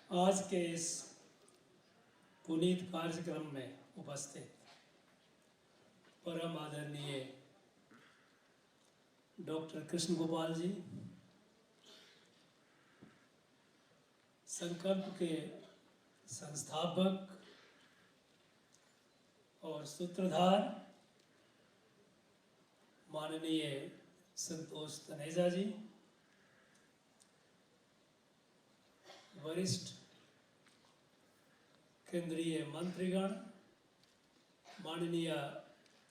आज के इस पुनीत कार्यक्रम में उपस्थित परम आदरणीय डॉक्टर कृष्ण गोपाल जी, संकल्प के संस्थापक और सूत्रधार माननीय संतोष तनेजा जी, वरिष्ठ केंद्रीय मंत्रीगण माननीय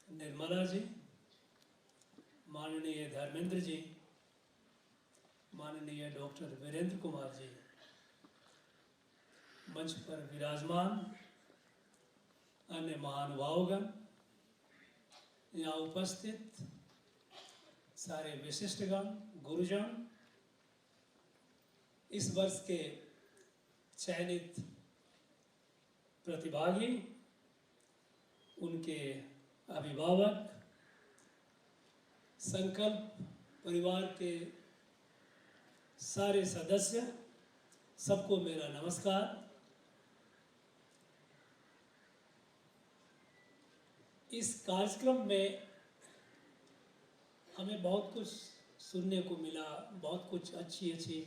निर्मला जी, माननीय धर्मेंद्र जी, माननीय डॉक्टर वीरेंद्र कुमार जी, मंच पर विराजमान अन्य महानुभावगण, यहाँ उपस्थित सारे विशिष्टगण, गुरुजन, इस वर्ष के चयनित प्रतिभागी, उनके अभिभावक, संकल्प परिवार के सारे सदस्य, सबको मेरा नमस्कार। इस कार्यक्रम में हमें बहुत कुछ सुनने को मिला, बहुत कुछ अच्छी अच्छी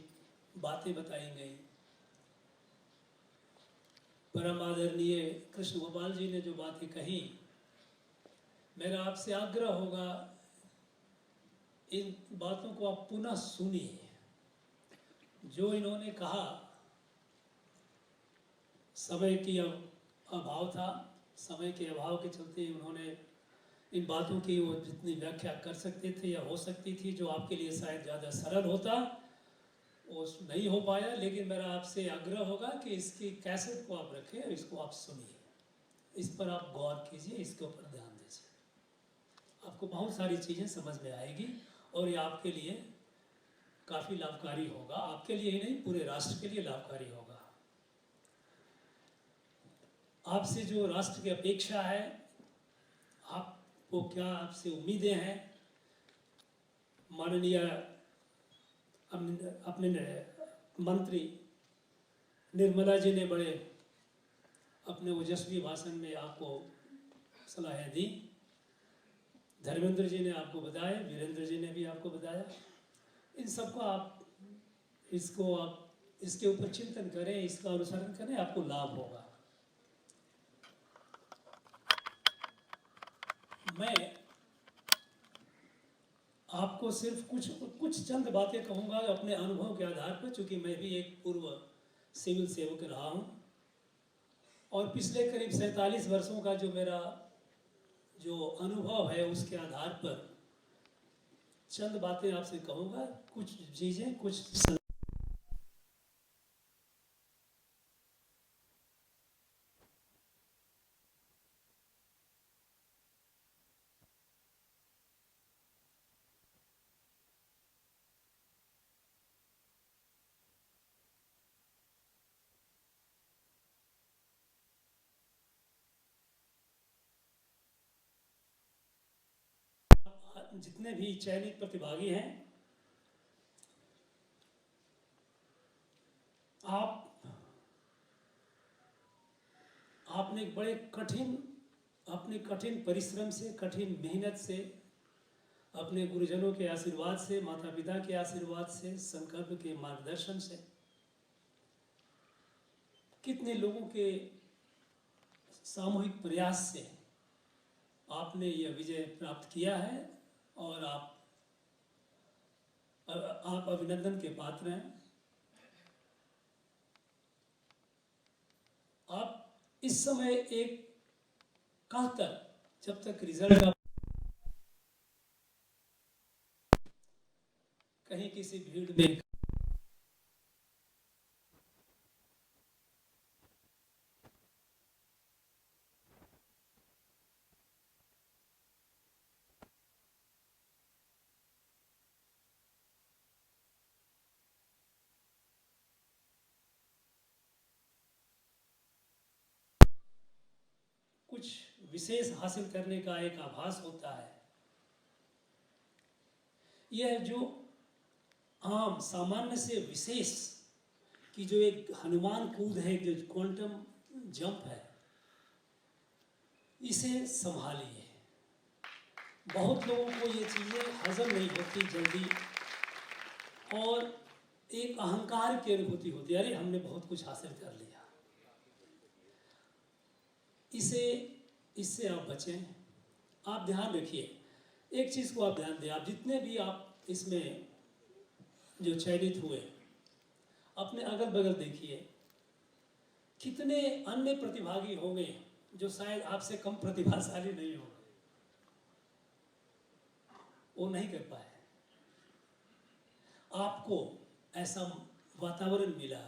बातें बताई गई। परम आदरणीय कृष्ण गोपाल जी ने जो बातें कही, मेरा आपसे आग्रह होगा इन बातों को आप पुनः सुनिए। जो इन्होंने कहा, समय की अभाव था, समय के अभाव के चलते उन्होंने इन बातों की वो जितनी व्याख्या कर सकते थे या हो सकती थी, जो आपके लिए शायद ज़्यादा सरल होता, वो नहीं हो पाया। लेकिन मेरा आपसे आग्रह होगा कि इसकी कैसेट को आप रखें और इसको आप सुनिए, इस पर आप गौर कीजिए, इसके ऊपर ध्यान दीजिए। आपको बहुत सारी चीज़ें समझ में आएगी और ये आपके लिए काफ़ी लाभकारी होगा। आपके लिए ही नहीं, पूरे राष्ट्र के लिए लाभकारी होगा। आपसे जो राष्ट्र की अपेक्षा है, आपको क्या आपसे उम्मीदें हैं, माननीय अपने मंत्री निर्मला जी ने बड़े अपने ओजस्वी भाषण में आपको सलाहें दी। धर्मेंद्र जी ने आपको बताया, वीरेंद्र जी ने भी आपको बताया। इन सबको आप इसके ऊपर चिंतन करें, इसका अनुसरण करें, आपको लाभ होगा। मैं आपको सिर्फ कुछ चंद बातें कहूँगा अपने अनुभव के आधार पर, चूँकि मैं भी एक पूर्व सिविल सेवक रहा हूँ और पिछले करीब 47 वर्षों का जो मेरा जो अनुभव है, उसके आधार पर चंद बातें आपसे कहूँगा। कुछ चीज़ें, कुछ जितने भी चयनित प्रतिभागी हैं, आपने बड़े कठिन परिश्रम से, कठिन मेहनत से, अपने गुरुजनों के आशीर्वाद से, माता पिता के आशीर्वाद से, संकल्प के मार्गदर्शन से, कितने लोगों के सामूहिक प्रयास से आपने यह विजय प्राप्त किया है और आप अभिनंदन के पात्र हैं। आप इस समय एक कल तक, जब तक रिजल्ट का कहीं किसी भीड़ में कुछ विशेष हासिल करने का एक आभास होता है। यह जो आम सामान्य से विशेष कि जो एक हनुमान कूद है, जो क्वांटम जंप है, इसे संभालिए। बहुत लोगों को ये चीज़ें हजम नहीं होती जल्दी, और एक अहंकार की अनुभूति होती है, अरे हमने बहुत कुछ हासिल कर लिया। इससे आप बचें। आप ध्यान रखिए, एक चीज़ को आप ध्यान दें, आप जितने भी आप इसमें जो चयनित हुए, अपने अगल बगल देखिए, कितने अन्य प्रतिभागी होंगे जो शायद आपसे कम प्रतिभाशाली नहीं होंगे, वो नहीं कर पाए। आपको ऐसा वातावरण मिला,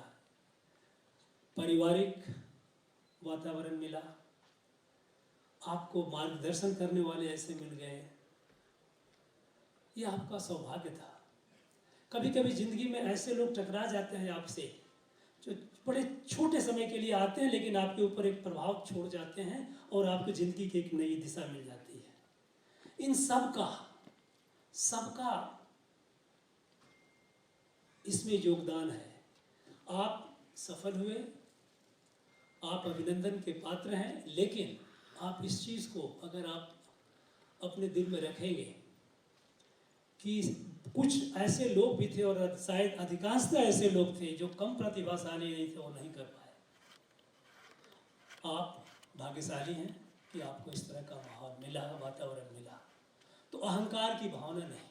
पारिवारिक वातावरण मिला, आपको मार्गदर्शन करने वाले ऐसे मिल गए, ये आपका सौभाग्य था। कभी कभी जिंदगी में ऐसे लोग टकरा जाते हैं आपसे, जो बड़े छोटे समय के लिए आते हैं, लेकिन आपके ऊपर एक प्रभाव छोड़ जाते हैं और आपकी ज़िंदगी की एक नई दिशा मिल जाती है। इन सबका इसमें योगदान है। आप सफल हुए, आप अभिनंदन के पात्र हैं, लेकिन आप इस चीज़ को अगर आप अपने दिल में रखेंगे कि कुछ ऐसे लोग भी थे, और शायद अधिकांशतः ऐसे लोग थे जो कम प्रतिभाशाली नहीं थे, वो नहीं कर पाए। आप भाग्यशाली हैं कि आपको इस तरह का माहौल मिला, वातावरण मिला। तो अहंकार की भावना नहीं।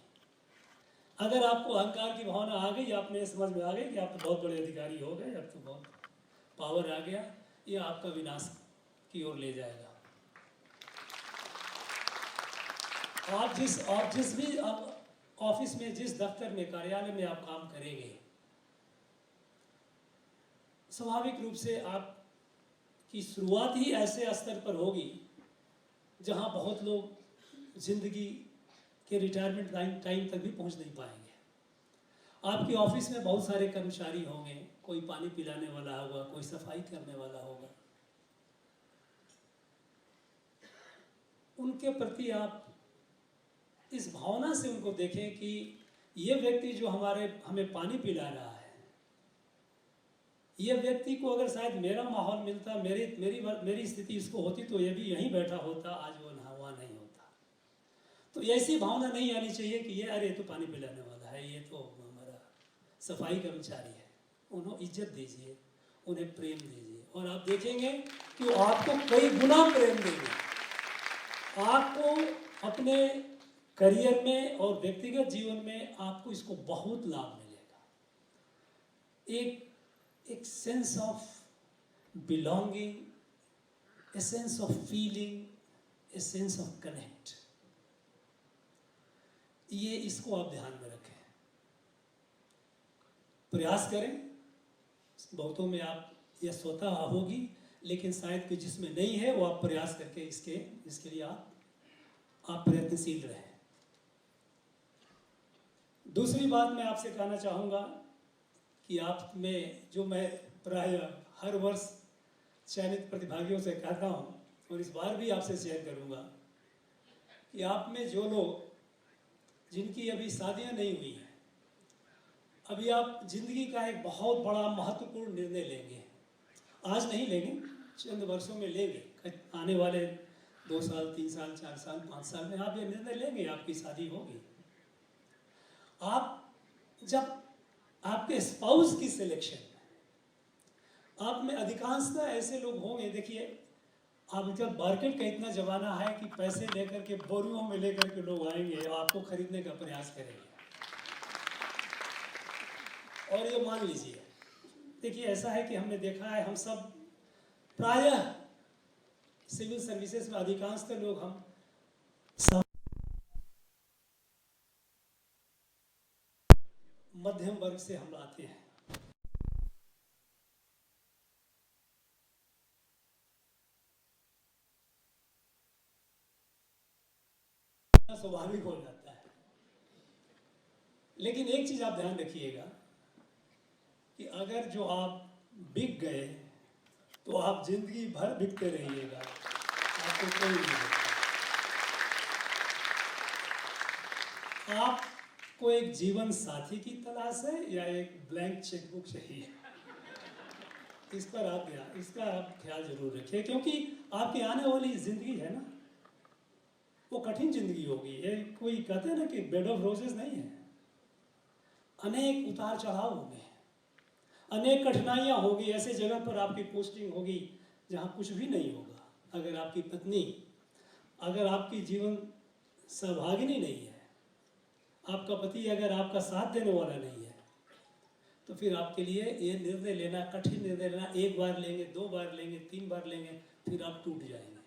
अगर आपको अहंकार की भावना आ गई, आपने समझ में आ गई कि आप तो बहुत बड़े अधिकारी हो गए, अब तो बहुत पावर आ गया, ये आपका विनाश की ओर ले जाएगा। आप जिस भी ऑफिस में, जिस दफ्तर में, कार्यालय में आप काम करेंगे, स्वाभाविक रूप से आपकी शुरुआत ही ऐसे स्तर पर होगी जहां बहुत लोग जिंदगी के रिटायरमेंट टाइम तक भी पहुंच नहीं पाएंगे। आपकी ऑफिस में बहुत सारे कर्मचारी होंगे, कोई पानी पिलाने वाला होगा, कोई सफाई करने वाला होगा। उनके प्रति आप इस भावना से उनको देखें कि ये व्यक्ति जो हमें पानी पिला रहा है, ये व्यक्ति को अगर शायद मेरा माहौल मिलता, मेरी स्थिति इसको होती, तो ये भी यहीं बैठा होता, आज वो वहाँ नहीं होता। तो ऐसी भावना नहीं आनी चाहिए कि ये अरे तो पानी पिलाने वाला है, ये तो हमारा सफाई कर्मचारी है। उन्हें इज्जत दीजिए, उन्हें प्रेम दीजिए, और आप देखेंगे कि वो आपको कई गुना प्रेम देंगे। आपको अपने करियर में और व्यक्तिगत जीवन में आपको इसको बहुत लाभ मिलेगा। एक sense of belonging, a sense of feeling, a sense of connect, ये इसको आप ध्यान में रखें, प्रयास करें। बहुतों में आप यह स्वतः होगी, लेकिन शायद कि जिसमें नहीं है वो आप प्रयास करके इसके लिए आप प्रयत्नशील रहें। दूसरी बात मैं आपसे कहना चाहूँगा कि आप में जो मैं प्रायः हर वर्ष चयनित प्रतिभागियों से कहता हूँ, और इस बार भी आपसे शेयर करूँगा, कि आप में जो लोग जिनकी अभी शादियाँ नहीं हुई हैं, अभी आप जिंदगी का एक बहुत बड़ा महत्वपूर्ण निर्णय लेंगे। आज नहीं लेंगे, चंद वर्षों में लेंगे। आने वाले 2 साल, 3 साल, 4 साल, 5 साल में आप ये निर्णय लेंगे, आपकी शादी होगी। आप जब आपके स्पाउस की सिलेक्शन, आप में अधिकांशतः ऐसे लोग होंगे, देखिए अब जब मार्केट का इतना जमाना है कि पैसे लेकर के, बोरियों में लेकर के लोग आएंगे और आपको खरीदने का प्रयास करेंगे। और ये मान लीजिए, देखिए ऐसा है कि हमने देखा है, हम सब प्रायः सिविल सर्विसेज में अधिकांशतः लोग हम मध्यम वर्ग से हम आते हैं। स्वाभाविक हो जाता है। लेकिन एक चीज आप ध्यान रखिएगा कि अगर जो आप बिक गए तो आप जिंदगी भर बिकते रहिएगा, आपको कोई नहीं देता। आपको एक जीवन साथी की तलाश है या एक ब्लैंक चेकबुक चाहिए? इस पर आप इसका आप ख्याल जरूर रखिए, क्योंकि आपकी आने वाली ज़िंदगी है ना, वो कठिन ज़िंदगी होगी। ये कोई कहते हैं ना कि बेड ऑफ रोजेस नहीं है। अनेक उतार चढ़ाव होंगे, अनेक कठिनाइयाँ होगी। ऐसे जगह पर आपकी पोस्टिंग होगी जहाँ कुछ भी नहीं होगा। अगर आपकी पत्नी, अगर आपकी जीवन सहभागिनी नहीं है, आपका पति अगर आपका साथ देने वाला नहीं है, तो फिर आपके लिए ये निर्णय लेना, कठिन निर्णय लेना, एक बार लेंगे, 2 बार लेंगे, 3 बार लेंगे, फिर आप टूट जाएंगे।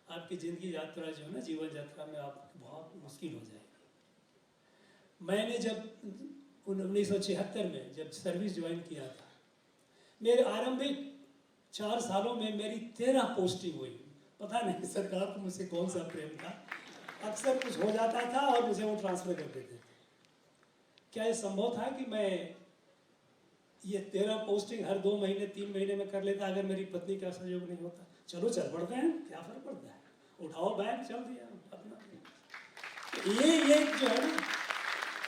आपकी ज़िंदगी यात्रा जो है ना, जीवन यात्रा में आप बहुत मुश्किल हो जाएगी। मैंने जब 1976 में जब सर्विस ज्वाइन किया था, मेरे आरंभिक 4 सालों में मेरी 13 पोस्टिंग हुई। पता नहीं सरकार को मुझसे कौन सा प्रेम था, अक्सर कुछ हो जाता था और मुझे वो ट्रांसफ़र कर देते थे। क्या ये संभव था कि मैं ये 13 पोस्टिंग हर 2 महीने 3 महीने में कर लेता अगर मेरी पत्नी का सहयोग नहीं होता? चलो चल पड़ते हैं, क्या फर्क पड़ता है, उठाओ बैग चल दिया अपना। तो ये जो है ना,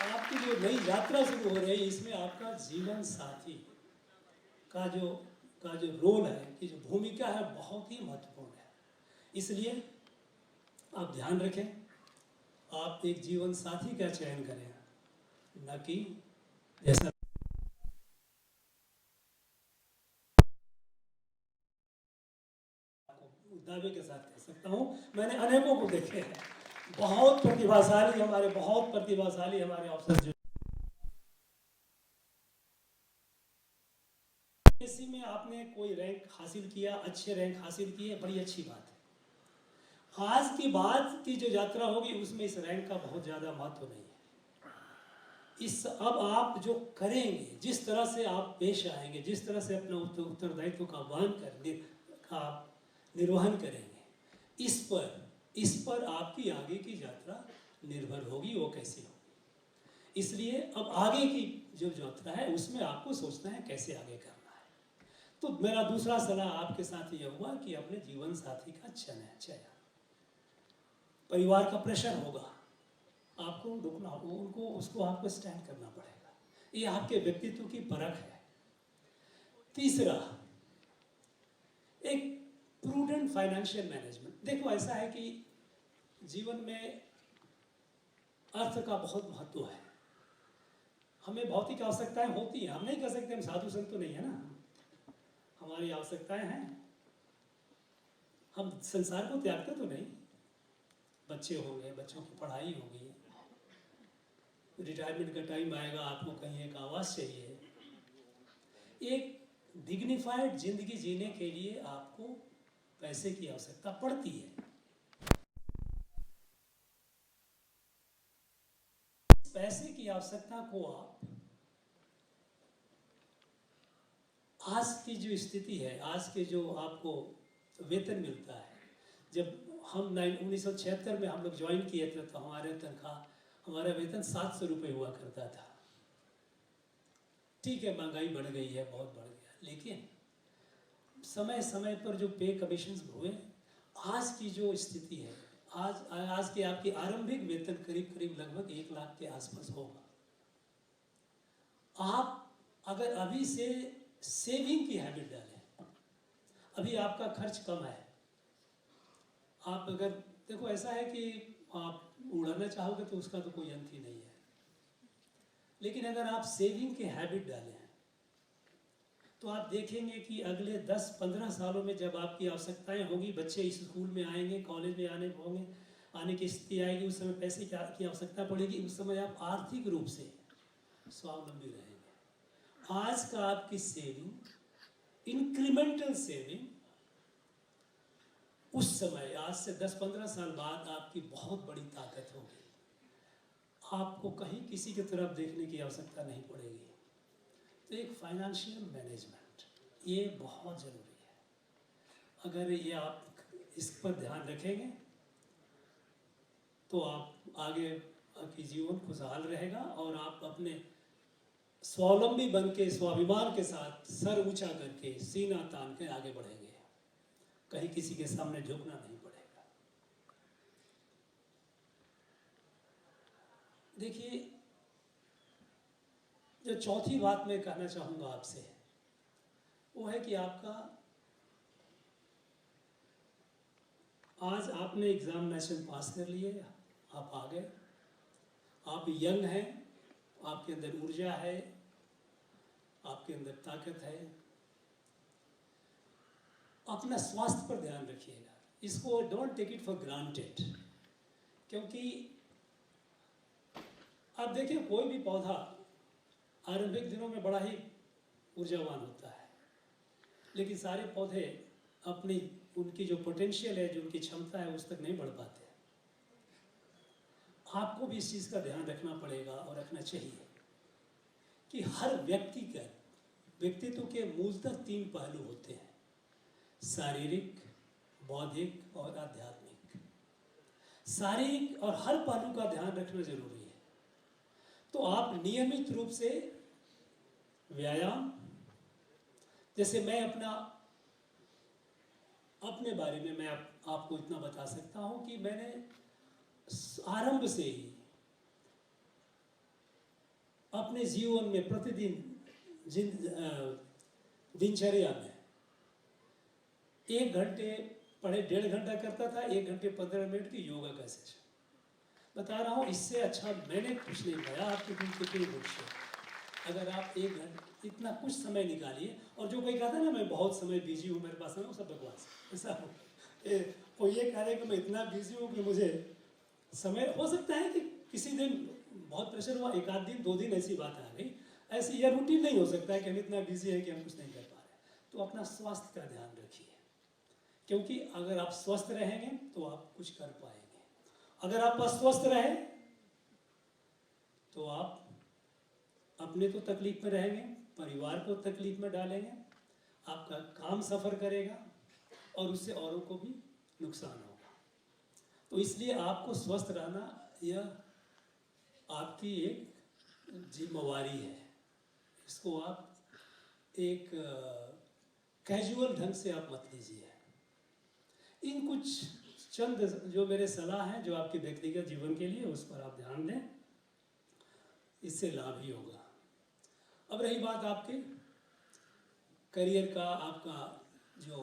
आपकी जो नई यात्रा शुरू हो रही है, इसमें आपका जीवन साथी का जो रोल है, कि जो भूमिका है, बहुत ही महत्वपूर्ण है। इसलिए आप ध्यान रखें, आप एक जीवन साथी का चयन करें, न कि जैसा दावे के साथ कह सकता हूँ, मैंने अनेकों को देखे हैं, बहुत प्रतिभाशाली हमारे अफसर जो एससी में आपने कोई रैंक हासिल किया, अच्छे रैंक हासिल किए, बड़ी अच्छी बात है। आज की बात की जो यात्रा होगी उसमें इस रैंक का बहुत ज़्यादा महत्व नहीं है। अब आप जो करेंगे, जिस तरह से आप पेश आएंगे, जिस तरह से अपना उत्तरदायित्व का निर्वहन करेंगे, इस पर आपकी आगे की यात्रा निर्भर होगी, वो कैसे होगी। इसलिए अब आगे की जो यात्रा है उसमें आपको सोचना है कैसे आगे करना है। तो मेरा दूसरा सलाह आपके साथ ये हुआ कि अपने जीवन साथी का चयन, परिवार का प्रेशर होगा, आपको रुकना होगा, उसको आपको स्टैंड करना पड़ेगा। ये आपके व्यक्तित्व की परख है। तीसरा, एक प्रूडेंट फाइनेंशियल मैनेजमेंट। देखो, ऐसा है कि जीवन में अर्थ का बहुत महत्व है। हमें भौतिक आवश्यकताएं होती हैं, हम नहीं कह सकते हम साधु संत तो नहीं है ना, हमारी आवश्यकताएं हैं, हम संसार को त्यागते तो नहीं। बच्चे होंगे, बच्चों की पढ़ाई होगी, रिटायरमेंट का टाइम आएगा, आपको कहीं एक आवास चाहिए। एक डिग्निफाइड जिंदगी जीने के लिए आपको पैसे की आवश्यकता पड़ती है। पैसे की आवश्यकता को आप आज की जो स्थिति है, आज के जो आपको वेतन मिलता है, जब हम 1976 में हम लोग ज्वाइन किए थे तो हमारा वेतन 700 रुपये हुआ करता था। ठीक है, महंगाई बढ़ गई है, बहुत बढ़ गया, लेकिन समय समय पर जो पे कमीशन हुए, आज की जो स्थिति है, आज के आपकी आरंभिक वेतन करीब लगभग 1 लाख के आसपास होगा। आप अगर अभी से सेविंग की हैबिट डालें, अभी आपका खर्च कम है, आप अगर देखो, ऐसा है कि आप उड़ाना चाहोगे तो उसका तो कोई अंत ही नहीं है, लेकिन अगर आप सेविंग की हैबिट डालें तो आप देखेंगे कि अगले 10-15 सालों में जब आपकी आवश्यकताएं होगी, बच्चे इस स्कूल में आएंगे, कॉलेज में आने की स्थिति आएगी, उस समय पैसे की आवश्यकता पड़ेगी, उस समय आप आर्थिक रूप से स्वावलंबी रहेंगे। आज का आपकी सेविंग, इंक्रीमेंटल सेविंग, उस समय आज से 10-15 साल बाद आपकी बहुत बड़ी ताकत होगी। आपको कहीं किसी की तरफ देखने की आवश्यकता नहीं पड़ेगी। तो एक फाइनेंशियल मैनेजमेंट, ये बहुत ज़रूरी है। अगर ये आप इस पर ध्यान रखेंगे तो आप आगे आपकी जीवन खुशहाल रहेगा और आप अपने स्वावलंबी बन के, स्वाभिमान के साथ, सर ऊंचा करके, सीना तान के आगे बढ़ेंगे, कहीं किसी के सामने झुकना नहीं पड़ेगा। देखिए, जो चौथी बात मैं कहना चाहूँगा आपसे, वो है कि आपका आज आपने एग्जामिनेशन पास कर लिए, आप आ गए, आप यंग हैं, आपके अंदर ऊर्जा है, आपके अंदर ताकत है। अपना स्वास्थ्य पर ध्यान रखिएगा, इसको don't take it for granted. क्योंकि आप देखिए कोई भी पौधा आरंभिक दिनों में बड़ा ही ऊर्जावान होता है, लेकिन सारे पौधे अपनी उनकी जो पोटेंशियल है, जो उनकी क्षमता है, उस तक नहीं बढ़ पाते। आपको भी इस चीज़ का ध्यान रखना पड़ेगा और रखना चाहिए कि हर व्यक्ति का व्यक्तित्व के मूलतः 3 पहलू होते हैं, शारीरिक, बौद्धिक और आध्यात्मिक। शारीरिक और हर पहलू का ध्यान रखना जरूरी है। तो आप नियमित रूप से व्यायाम, जैसे मैं अपने बारे में मैं आपको इतना बता सकता हूं कि मैंने आरंभ से ही अपने जीवन में प्रतिदिन दिनचर्या में 1 घंटे पढ़े 1.5 घंटा करता था, 1 घंटे 15 मिनट की योगा का सेशन। बता रहा हूँ, इससे अच्छा मैंने कुछ नहीं पाया आपके दिन कितनी बुक्स। अगर आप 1 घंटे इतना कुछ समय निकालिए, और जो कोई कहता है ना मैं बहुत समय बिजी हूँ, मेरे पास समय, वो सब बकवास ऐसा हो। वो ये कह रहे कि मैं इतना बिजी हूँ कि मुझे समय, हो सकता है कि किसी दिन बहुत प्रेशर हुआ, 1 आध दिन 2 दिन ऐसी बात आ गई, ऐसी यह रूटीन नहीं हो सकता है कि हम इतना बिजी है कि हम कुछ नहीं कर पा रहे। तो अपना स्वास्थ्य का ध्यान रखिए, क्योंकि अगर आप स्वस्थ रहेंगे तो आप कुछ कर पाएंगे। अगर आप अस्वस्थ रहे तो आप अपने तो तकलीफ में रहेंगे, परिवार को तकलीफ में डालेंगे, आपका काम सफ़र करेगा और उससे औरों को भी नुकसान होगा। तो इसलिए आपको स्वस्थ रहना यह आपकी एक जिम्मेवारी है। इसको आप एक कैजुअल ढंग से आप मत लीजिए। इन कुछ चंद जो मेरे सलाह हैं, जो आपके व्यक्तिगत जीवन के लिए, उस पर आप ध्यान दें, इससे लाभ ही होगा। अब रही बात आपके करियर का, आपका जो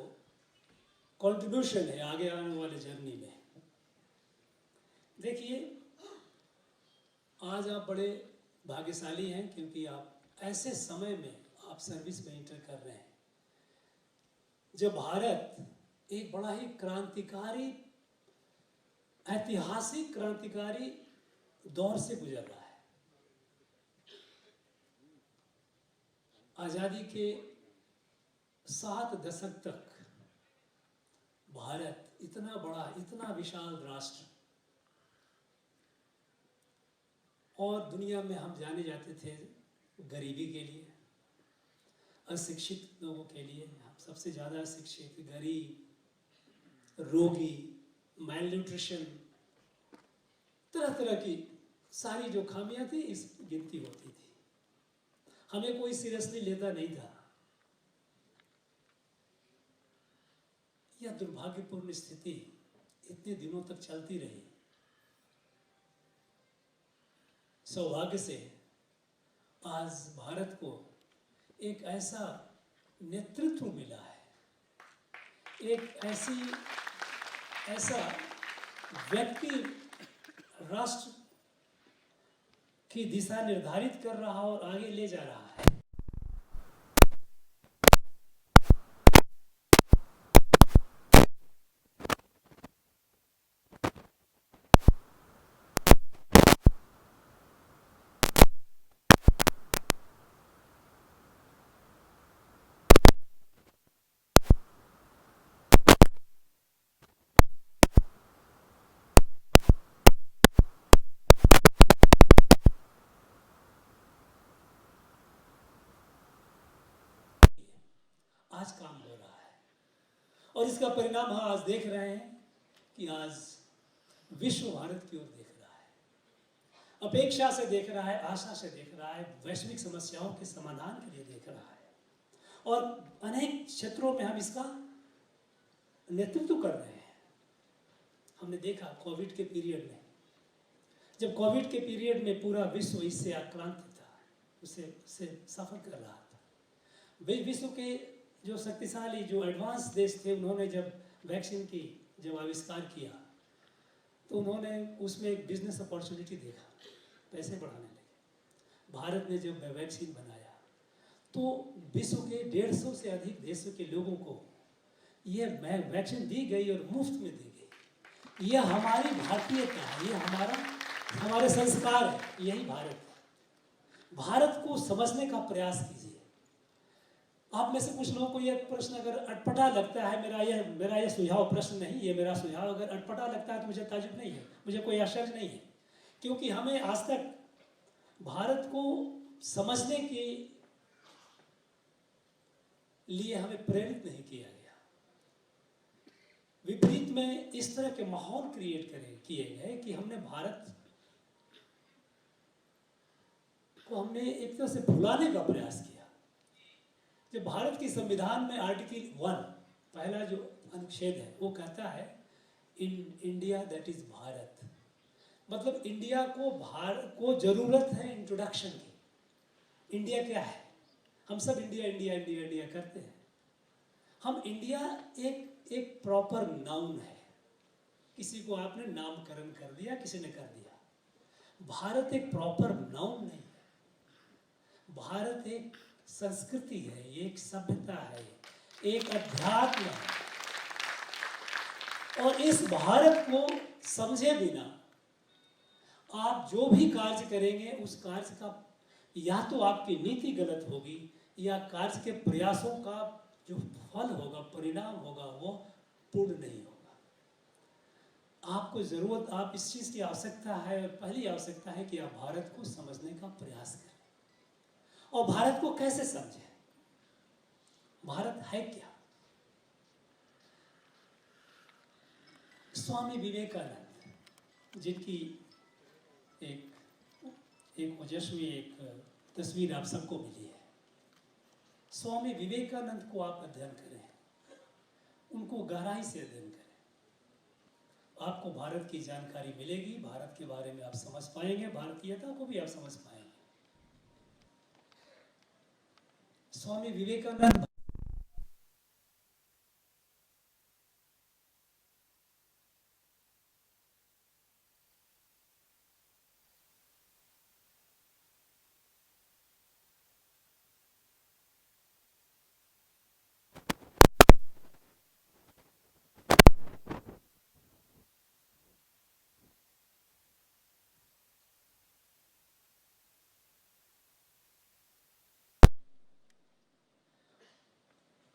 कंट्रीब्यूशन है आगे आने वाले जर्नी में, देखिए आज आप बड़े भाग्यशाली हैं, क्योंकि आप ऐसे समय में आप सर्विस में इंटर कर रहे हैं जब भारत एक बड़ा ही क्रांतिकारी, ऐतिहासिक क्रांतिकारी दौर से गुजर रहा है। आज़ादी के 7 दशक तक भारत इतना बड़ा, इतना विशाल राष्ट्र, और दुनिया में हम जाने जाते थे गरीबी के लिए, अशिक्षित लोगों के लिए। हम सबसे ज़्यादा अशिक्षित, गरीब, रोगी, माइल न्यूट्रिशन, तरह तरह की सारी जो खामियां थी, इस गिनती होती थी। हमें कोई सीरियसली लेता नहीं था। यह दुर्भाग्यपूर्ण स्थिति इतने दिनों तक चलती रही। सौभाग्य से आज भारत को एक ऐसा नेतृत्व मिला है, एक ऐसा व्यक्ति राष्ट्र की दिशा निर्धारित कर रहा और आगे ले जा रहा है। आज काम हो रहा है, और इसका परिणाम हम आज देख रहे हैं कि आज विश्व भारत की ओर देख रहा है, अपेक्षा से देख रहा है, आशा से देख रहा है, वैश्विक समस्याओं के समाधान के लिए देख रहा है, और अनेक क्षेत्रों में हम इसका नेतृत्व कर रहे हैं। हमने देखा कोविड के पीरियड में, जब कोविड के पीरियड में पूरा विश्व इससे आक्रांत था, उसे सफर कर रहा था। वे विश्व के जो शक्तिशाली जो एडवांस देश थे, उन्होंने जब वैक्सीन की जब आविष्कार किया तो उन्होंने उसमें एक बिजनेस अपॉर्चुनिटी देखा, पैसे बढ़ाने लगे। भारत ने जब वैक्सीन बनाया तो विश्व के 150 से अधिक देशों के लोगों को ये वैक्सीन दी गई और मुफ्त में दी गई। यह हमारी भारतीयता है, ये हमारे संस्कार है, यही भारत है। भारत को समझने का प्रयास कीजिए। आप में से कुछ लोगों को यह प्रश्न अगर अटपटा लगता है, मेरा यह सुझाव प्रश्न नहीं, ये मेरा सुझाव अगर अटपटा लगता है तो मुझे ताज्जुब नहीं है, मुझे कोई आश्चर्य नहीं है, क्योंकि हमें आज तक भारत को समझने के लिए हमें प्रेरित नहीं किया गया। विपरीत में इस तरह के माहौल किए गए कि हमने भारत को हमने एक तरह से भुलाने का प्रयास किया। जब भारत के संविधान में आर्टिकल 1 पहला जो अनुच्छेद है वो कहता है in India that is Bharat, मतलब इंडिया को जरूरत है इंट्रोडक्शन की। इंडिया क्या है? हम सब इंडिया इंडिया इंडिया इंडिया करते हैं। हम इंडिया एक प्रॉपर नाउन है, किसी को आपने नामकरण कर दिया, किसी ने कर दिया। भारत एक प्रॉपर नाउन नहीं है। भारत एक संस्कृति है, एक सभ्यता है, एक अध्यात्म है। और इस भारत को समझे बिना आप जो भी कार्य करेंगे उस कार्य का या तो आपकी नीति गलत होगी या कार्य के प्रयासों का जो फल होगा, परिणाम होगा, वो पूर्ण नहीं होगा। आपको जरूरत, आप इस चीज की आवश्यकता है, पहली आवश्यकता है कि आप भारत को समझने का प्रयास करें। और भारत को कैसे समझें? भारत है क्या? स्वामी विवेकानंद, जिनकी एक ओजस्वी एक तस्वीर आप सबको मिली है। स्वामी विवेकानंद को आप अध्ययन करें, उनको गहराई से अध्ययन करें, आपको भारत की जानकारी मिलेगी, भारत के बारे में आप समझ पाएंगे, भारतीयता को भी आप समझ पाएंगे। स्वामी विवेकानंद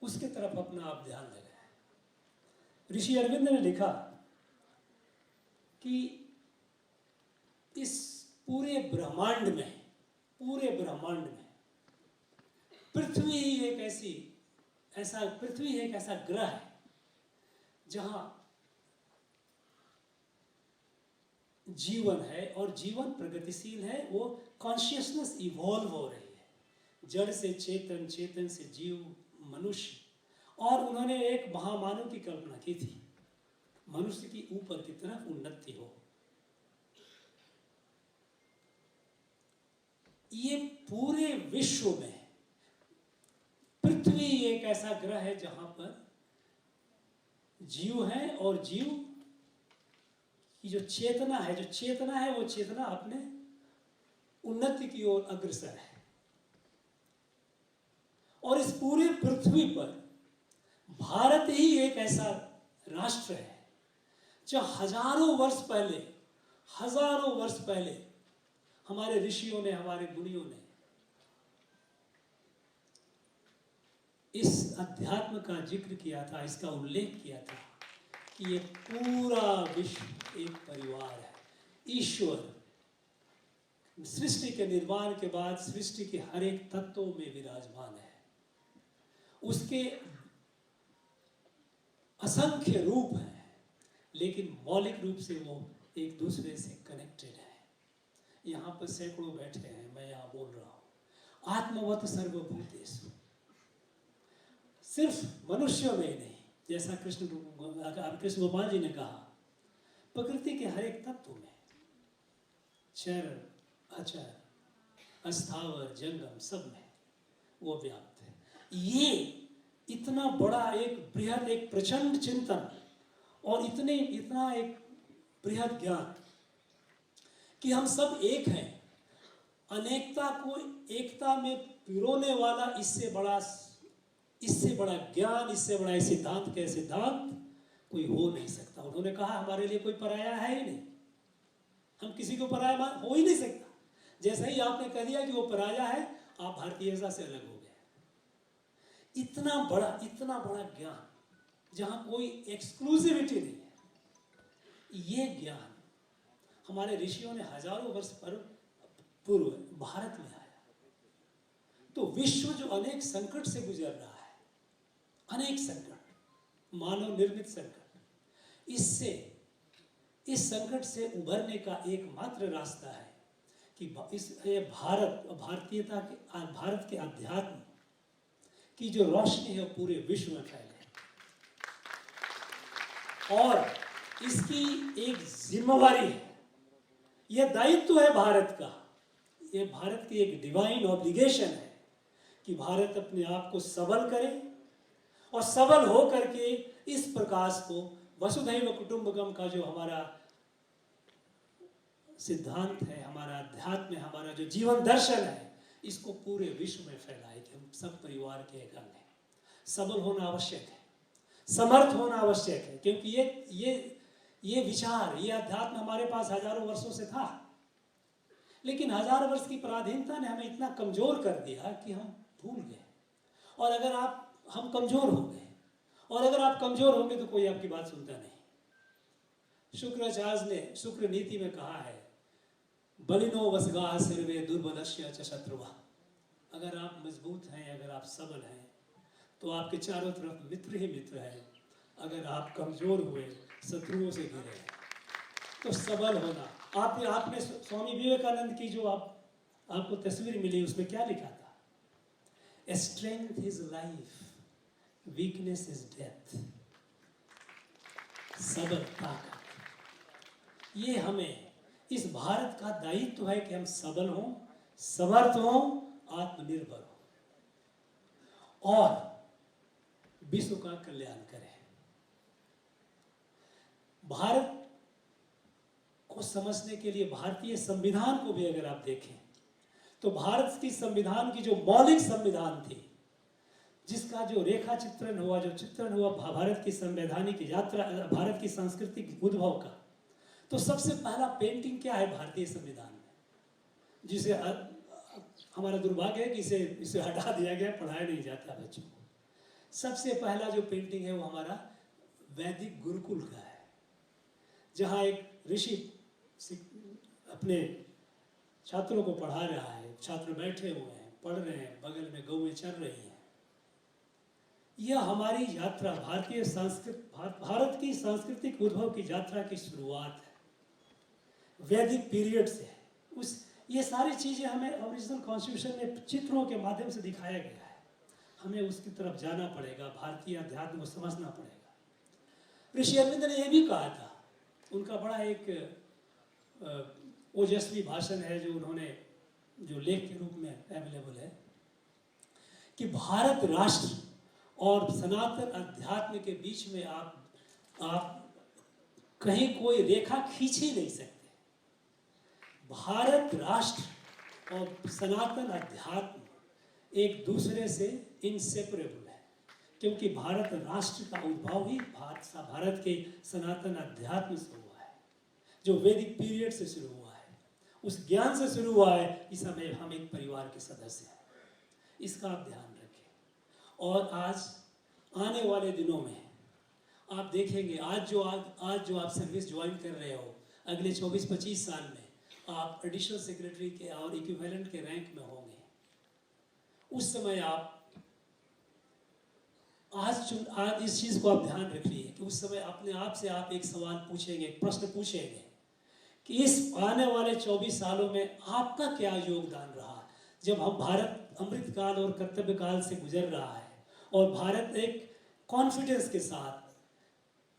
उसके तरफ अपना आप ध्यान लगाएं। ऋषि अरविंद ने लिखा कि इस पूरे ब्रह्मांड में पृथ्वी एक ऐसा ग्रह है जहां जीवन है और जीवन प्रगतिशील है। वो कॉन्शियसनेस इवॉल्व हो रही है, जड़ से चेतन, चेतन से जीव, मनुष्य। और उन्होंने एक महामानव की कल्पना की थी, मनुष्य की ऊपर की तरफ उन्नति हो। ये पूरे विश्व में पृथ्वी एक ऐसा ग्रह है जहां पर जीव है और जीव की जो चेतना है वो चेतना अपने उन्नति की ओर अग्रसर है। और इस पूरे पृथ्वी पर भारत ही एक ऐसा राष्ट्र है जो हजारों वर्ष पहले हमारे ऋषियों ने, हमारे मुनियों ने इस अध्यात्म का जिक्र किया था, इसका उल्लेख किया था कि ये पूरा विश्व एक परिवार है। ईश्वर सृष्टि के निर्माण के बाद सृष्टि के हर एक तत्वों में विराजमान है। उसके असंख्य रूप हैं, लेकिन मौलिक रूप से वो एक दूसरे से कनेक्टेड है। यहाँ पर सैकड़ों बैठे हैं, मैं यहाँ बोल रहा हूँ। आत्मवत सर्वभूतेषु, सिर्फ मनुष्यों में ही नहीं, जैसा कृष्ण गोपाल जी ने कहा, प्रकृति के हर एक तत्व में, चर अचर, अस्थावर जंगम, सब में वो व्याप्त है। ये इतना बड़ा एक बृहद, एक प्रचंड चिंतन और इतना एक बृहद ज्ञान कि हम सब एक हैं, अनेकता को एकता में पिरोने वाला इससे बड़ा ज्ञान, इससे बड़ा सिद्धांत के सिद्धांत कोई हो नहीं सकता। उन्होंने कहा हमारे लिए कोई पराया है ही नहीं, हम किसी को पराया हो ही नहीं सकता। जैसे ही आपने कह दिया कि वो पराया है, आप भारतीयता से अलग हो गए। इतना बड़ा ज्ञान जहां कोई एक्सक्लूसिविटी नहीं है, ये ज्ञान हमारे ऋषियों ने हजारों वर्ष पूर्व भारत में आया। तो विश्व जो अनेक संकट से गुजर रहा है, अनेक संकट, मानव निर्मित संकट, इस संकट से उभरने का एकमात्र रास्ता है कि भारत के अध्यात्म की जो रोशनी है पूरे विश्व में फैले। और इसकी एक जिम्मेवारी है, यह दायित्व है भारत का, यह भारत की एक डिवाइन ऑब्लिगेशन है कि भारत अपने आप को सबल करे और सबल हो करके इस प्रकाश को, वसुधैव कुटुंबकम का जो हमारा सिद्धांत है, हमारा अध्यात्म है, हमारा जो जीवन दर्शन है, इसको पूरे विश्व में फैलाए कि हम सब परिवार के एक अंग हैं। सबल होना आवश्यक है, समर्थ होना आवश्यक है, क्योंकि ये विचार, ये अध्यात्म हमारे पास हजारों वर्षों से था, लेकिन 1000 वर्ष की पराधीनता ने हमें इतना कमजोर कर दिया कि हम भूल गए। और अगर हम कमजोर हो गए, और अगर आप कमजोर होंगे तो कोई आपकी बात सुनता नहीं। शुक्राचार्य ने शुक्र नीति में कहा है, बलिनो वसगा सर्वे दुर्बलस्य च शत्रुवा। अगर आप मजबूत हैं, अगर आप सबल हैं, तो आपके चारों तरफ मित्र ही मित्र हैं। अगर आप कमजोर हुए, शत्रुओं से घिरे, तो सबल होना। आपने स्वामी विवेकानंद की जो आपको तस्वीर मिली, उसमें क्या लिखा था? Strength is life, weakness is death. सबल, ताकत। ये हमें, इस भारत का दायित्व है कि हम सबल हों, समर्थ हों, आत्मनिर्भर हों और विश्व का कल्याण करें। भारत को समझने के लिए भारतीय संविधान को भी अगर आप देखें, तो भारत की संविधान की जो मौलिक संविधान थी, जिसका जो रेखा चित्रण हुआ, जो चित्रण हुआ भारत की संवैधानिक यात्रा, भारत की सांस्कृतिक उद्भव का, तो सबसे पहला पेंटिंग क्या है भारतीय संविधान में, जिसे हमारा दुर्भाग्य है कि इसे हटा दिया गया, पढ़ाया नहीं जाता बच्चों को। सबसे पहला जो पेंटिंग है वो हमारा वैदिक गुरुकुल का है, जहाँ एक ऋषि अपने छात्रों को पढ़ा रहा है, छात्र बैठे हुए हैं, पढ़ रहे हैं, बगल में गौएं चर रही हैं। यह हमारी यात्रा, भारत की सांस्कृतिक उद्भव की यात्रा की शुरुआत है, वैदिक पीरियड से। ये सारी चीजें हमें ओरिजिनल कॉन्स्टिट्यूशन में चित्रों के माध्यम से दिखाया गया है। हमें उसकी तरफ जाना पड़ेगा, भारतीय अध्यात्म को समझना पड़ेगा। ऋषि अरविंद ने यह भी कहा था, उनका बड़ा एक ओजस्वी भाषण है जो उन्होंने, जो लेख के रूप में अवेलेबल है, कि भारत राष्ट्र और सनातन अध्यात्म के बीच में आप कहीं कोई रेखा खींच ही नहीं सकते। भारत राष्ट्र और सनातन अध्यात्म एक दूसरे से इनसेपरेबल है, क्योंकि भारत राष्ट्र का उद्भव ही भारत के सनातन अध्यात्म से हुआ है, जो वैदिक पीरियड से शुरू हुआ है, उस ज्ञान से शुरू हुआ है कि समय हम एक परिवार के सदस्य हैं। इसका आप ध्यान रखें। और आज आने वाले दिनों में आप देखेंगे, आज जो आप सर्विस ज्वाइन कर रहे हो, अगले 24-25 साल में आप एडिशनल सेक्रेटरी के और इक्विवेलेंट के रैंक में होंगे। उस समय आप आज इस चीज को आप ध्यान रखिए कि उस समय अपने आप से आप एक सवाल पूछेंगे, एक प्रश्न पूछेंगे कि इस आने वाले 24 सालों में आपका क्या योगदान रहा, जब हम भारत अमृत काल और कर्तव्य काल से गुजर रहा है और भारत एक कॉन्फिडेंस के साथ,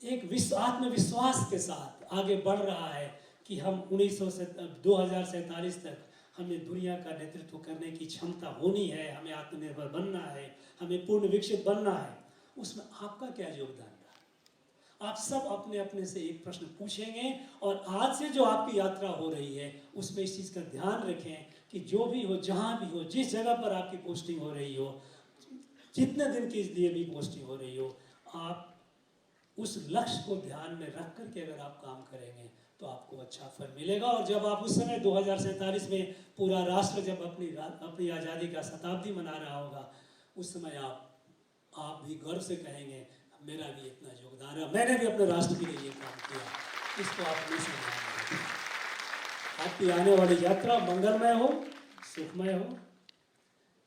एक आत्मविश्वास के साथ आगे बढ़ रहा है कि हम 2047 तक हमें दुनिया का नेतृत्व करने की क्षमता होनी है, हमें आत्मनिर्भर बनना है, हमें पूर्ण विकसित बनना है। उसमें आपका क्या योगदान रहा। आप सब अपने अपने से एक प्रश्न पूछेंगे और आज से जो आपकी यात्रा हो रही है उसमें इस चीज़ का ध्यान रखें कि जो भी हो, जहाँ भी हो, जिस जगह पर आपकी पोस्टिंग हो रही हो, जितने दिन के लिए भी पोस्टिंग हो रही हो, आप उस लक्ष्य को ध्यान में रख करके अगर आप काम करेंगे तो आपको अच्छा फल मिलेगा। और जब आप उस समय 2047 में पूरा राष्ट्र जब अपनी आज़ादी का शताब्दी मना रहा होगा, उस समय आप भी गर्व से कहेंगे मेरा भी इतना योगदान है, मैंने भी अपने राष्ट्र के लिए ये काम किया। इसको आप हमेशा ध्यान रखें। आपकी आने वाली यात्रा मंगलमय हो, सुखमय हो,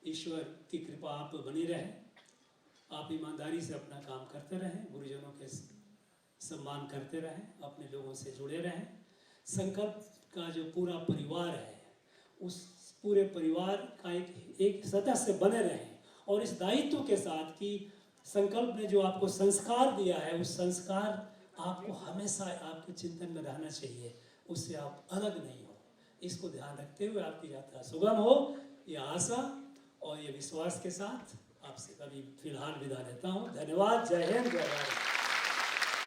ईश्वर की कृपा आप पर बनी रहे, आप ईमानदारी से अपना काम करते रहें, गुरुजनों के सम्मान करते रहें, अपने लोगों से जुड़े रहें। संकल्प का जो पूरा परिवार है उस पूरे परिवार का एक सदस्य बने रहें और इस दायित्व के साथ कि संकल्प ने जो आपको संस्कार दिया है उस संस्कार आपको हमेशा आपके चिंतन में रहना चाहिए, उससे आप अलग नहीं हो। इसको ध्यान रखते हुए आपकी यात्रा सुगम हो, ये आशा और ये विश्वास के साथ आपसे अभी फिलहाल विदा लेता हूँ। धन्यवाद। जय हिंद, जय भारत।